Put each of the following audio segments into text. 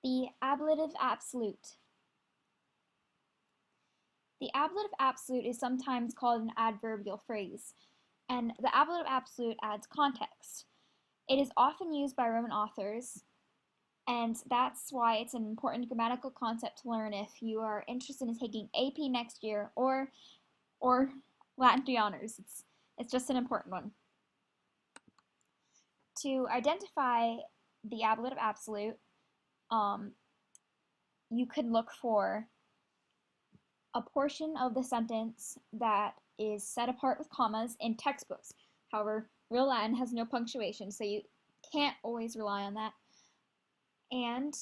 The ablative absolute. The ablative absolute is sometimes called an adverbial phrase, and the ablative absolute adds context. It is often used by Roman authors, and that's why it's an important grammatical concept to learn if you are interested in taking AP next year or Latin 3 honors. It's just an important one. To identify the ablative absolute, you could look for a portion of the sentence that is set apart with commas in textbooks. However, real Latin has no punctuation, so you can't always rely on that. And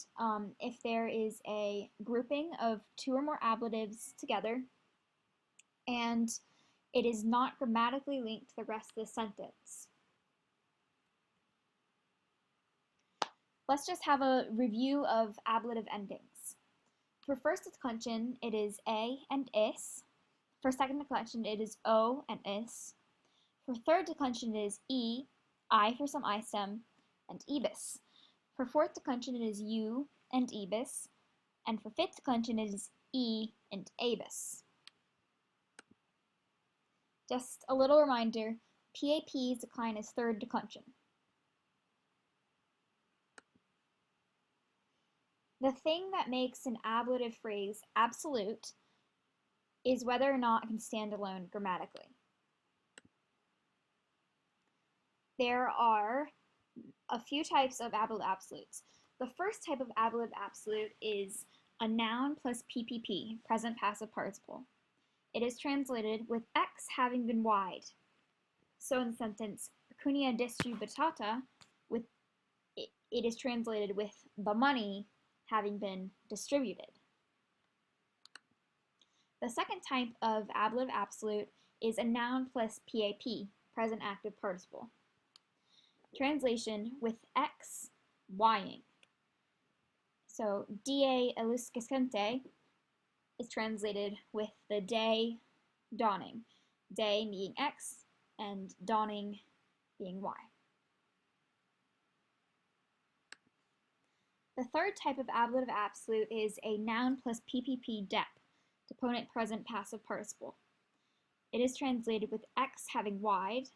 if there is a grouping of two or more ablatives together, and it is not grammatically linked to the rest of the sentence. Let's just have a review of ablative endings. For first declension, it is a and is. For second declension, it is o and is. For third declension, it is e, I for some I stem, and ebis. For fourth declension, it is u and ebis. And for fifth declension, it is e and abis. Just a little reminder, PAP's decline is third declension. The thing that makes an ablative phrase absolute is whether or not it can stand alone grammatically. There are a few types of ablative absolutes. The first type of ablative absolute is a noun plus PPP, present passive participle. It is translated with X having been Y'd. So in the sentence, pecunia distributata, it is translated with the money having been distributed. The second type of ablative absolute is a noun plus PAP, present active participle. Translation with X Y'ing. So die eluscescente is translated with the day dawning. Day being X and dawning being Y. The third type of ablative absolute is a noun plus PPP dep, deponent present passive participle. It is translated with X having Y'd.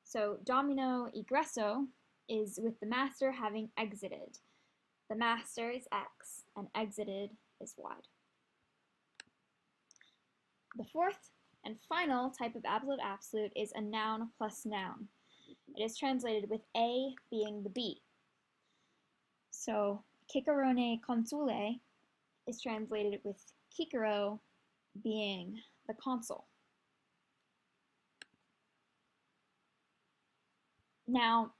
So domino egresso is with the master having exited. The master is X and exited is Y'd. The fourth and final type of ablative absolute is a noun plus noun. It is translated with A being the B. So Cicerone consule is translated with Cicero being the consul. Now,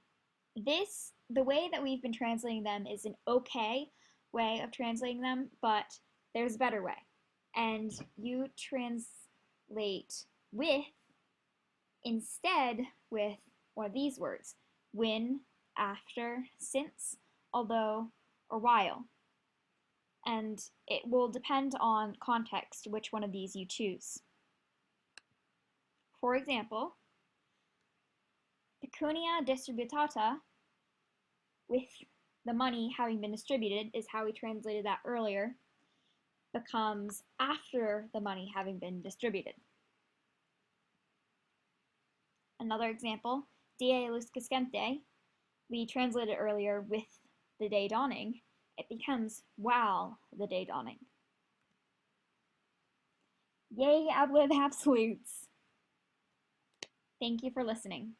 the way that we've been translating them is an okay way of translating them, but there's a better way. And you translate with instead with one of these words: when, after, since, although, or while. And it will depend on context which one of these you choose. For example, pecunia distributata, with the money having been distributed, is how we translated that earlier, becomes after the money having been distributed. Another example, die eluscescente, we translated earlier with the day dawning. It becomes while the day dawning. Yay, ablative absolutes! Thank you for listening.